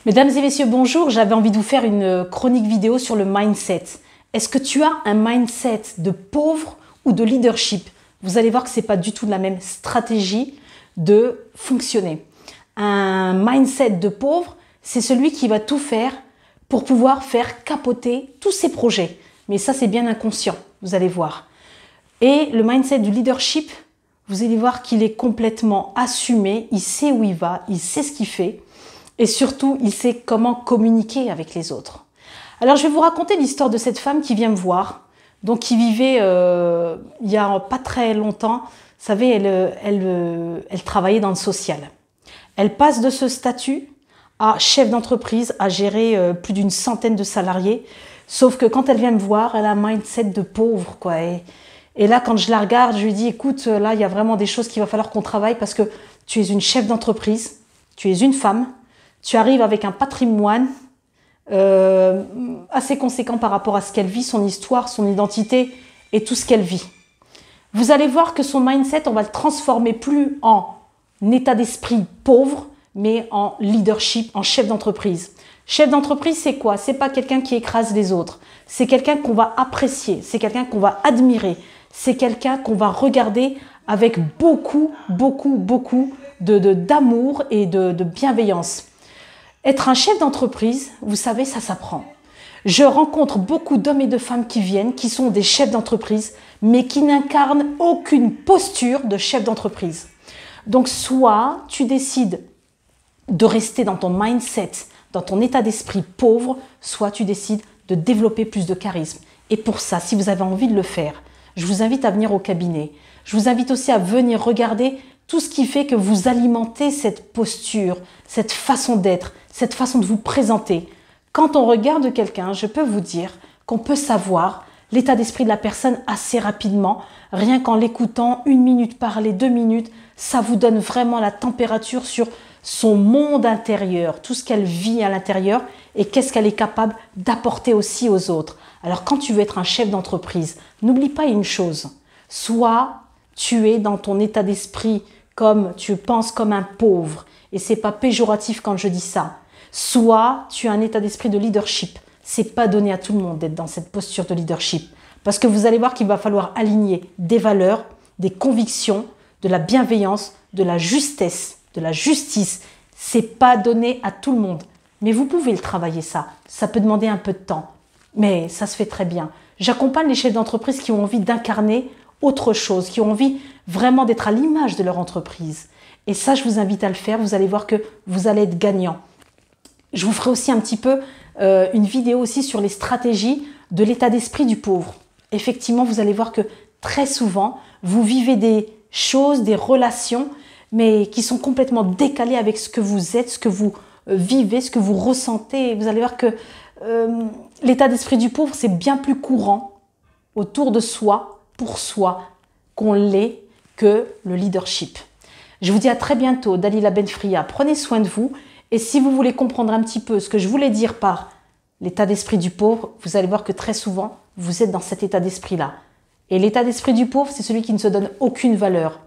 Mesdames et messieurs, bonjour. J'avais envie de vous faire une chronique vidéo sur le mindset. Est-ce que tu as un mindset de pauvre ou de leadership? Vous allez voir que ce n'est pas du tout la même stratégie de fonctionner. Un mindset de pauvre, c'est celui qui va tout faire pour pouvoir faire capoter tous ses projets. Mais ça, c'est bien inconscient, vous allez voir. Et le mindset du leadership, vous allez voir qu'il est complètement assumé, il sait où il va, il sait ce qu'il fait. Et surtout, il sait comment communiquer avec les autres. Alors, je vais vous raconter l'histoire de cette femme qui vient me voir, donc qui vivait il n'y a pas très longtemps. Vous savez, elle travaillait dans le social. Elle passe de ce statut à chef d'entreprise, à gérer plus d'une centaine de salariés. Sauf que quand elle vient me voir, elle a un mindset de pauvre, quoi. Et là, quand je la regarde, je lui dis, écoute, là, il y a vraiment des choses qu'il va falloir qu'on travaille parce que tu es une chef d'entreprise, tu es une femme. Tu arrives avec un patrimoine assez conséquent par rapport à ce qu'elle vit, son histoire, son identité et tout ce qu'elle vit. Vous allez voir que son mindset, on va le transformer plus en état d'esprit pauvre, mais en leadership, en chef d'entreprise. Chef d'entreprise, c'est quoi? C'est pas quelqu'un qui écrase les autres. C'est quelqu'un qu'on va apprécier, c'est quelqu'un qu'on va admirer, c'est quelqu'un qu'on va regarder avec beaucoup d'amour et de bienveillance. Être un chef d'entreprise, vous savez, ça s'apprend. Je rencontre beaucoup d'hommes et de femmes qui viennent, qui sont des chefs d'entreprise, mais qui n'incarnent aucune posture de chef d'entreprise. Donc, soit tu décides de rester dans ton mindset, dans ton état d'esprit pauvre, soit tu décides de développer plus de charisme. Et pour ça, si vous avez envie de le faire, je vous invite à venir au cabinet. Je vous invite aussi à venir regarder tout ce qui fait que vous alimentez cette posture, cette façon d'être, cette façon de vous présenter. Quand on regarde quelqu'un, je peux vous dire qu'on peut savoir l'état d'esprit de la personne assez rapidement. Rien qu'en l'écoutant, 1 minute parler, 2 minutes, ça vous donne vraiment la température sur son monde intérieur, tout ce qu'elle vit à l'intérieur et qu'est-ce qu'elle est capable d'apporter aussi aux autres. Alors quand tu veux être un chef d'entreprise, n'oublie pas une chose, soit tu es dans ton état d'esprit comme tu penses comme un pauvre, et c'est pas péjoratif quand je dis ça. Soit tu as un état d'esprit de leadership. C'est pas donné à tout le monde d'être dans cette posture de leadership. Parce que vous allez voir qu'il va falloir aligner des valeurs, des convictions, de la bienveillance, de la justesse, de la justice. C'est pas donné à tout le monde. Mais vous pouvez le travailler ça. Ça peut demander un peu de temps. Mais ça se fait très bien. J'accompagne les chefs d'entreprise qui ont envie d'incarner autre chose, qui ont envie vraiment d'être à l'image de leur entreprise. Et ça, je vous invite à le faire. Vous allez voir que vous allez être gagnant. Je vous ferai aussi un petit peu une vidéo aussi sur les stratégies de l'état d'esprit du pauvre. Effectivement, vous allez voir que très souvent, vous vivez des choses, des relations, mais qui sont complètement décalées avec ce que vous êtes, ce que vous vivez, ce que vous ressentez. Et vous allez voir que l'état d'esprit du pauvre, c'est bien plus courant autour de soi, pour soi, qu'on l'est que le leadership. Je vous dis à très bientôt, Dalila Benfria. Prenez soin de vous. Et si vous voulez comprendre un petit peu ce que je voulais dire par l'état d'esprit du pauvre, vous allez voir que très souvent, vous êtes dans cet état d'esprit-là. Et l'état d'esprit du pauvre, c'est celui qui ne se donne aucune valeur,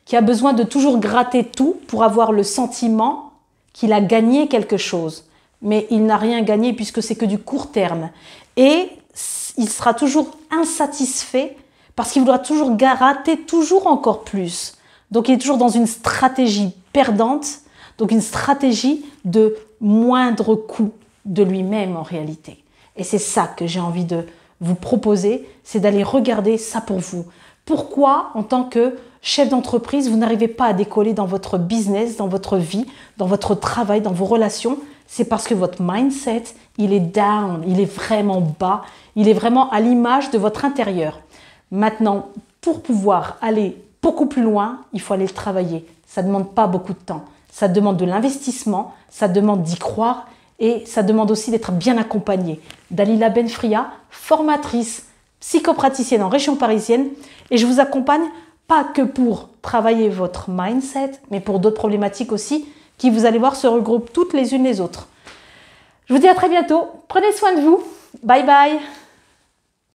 qui a besoin de toujours gratter tout pour avoir le sentiment qu'il a gagné quelque chose. Mais il n'a rien gagné puisque c'est que du court terme. Et il sera toujours insatisfait parce qu'il voudra toujours gratter toujours encore plus. Donc il est toujours dans une stratégie perdante, donc une stratégie de moindre coût de lui-même en réalité. Et c'est ça que j'ai envie de vous proposer, c'est d'aller regarder ça pour vous. Pourquoi, en tant que chef d'entreprise, vous n'arrivez pas à décoller dans votre business, dans votre vie, dans votre travail, dans vos relations? C'est parce que votre mindset, il est down, il est vraiment bas, il est vraiment à l'image de votre intérieur. Maintenant, pour pouvoir aller beaucoup plus loin, il faut aller le travailler. Ça ne demande pas beaucoup de temps. Ça demande de l'investissement, ça demande d'y croire et ça demande aussi d'être bien accompagné. Dalila Benfria, formatrice, psychopraticienne en région parisienne, et je vous accompagne pas que pour travailler votre mindset, mais pour d'autres problématiques aussi qui, vous allez voir, se regroupent toutes les unes les autres. Je vous dis à très bientôt. Prenez soin de vous. Bye bye.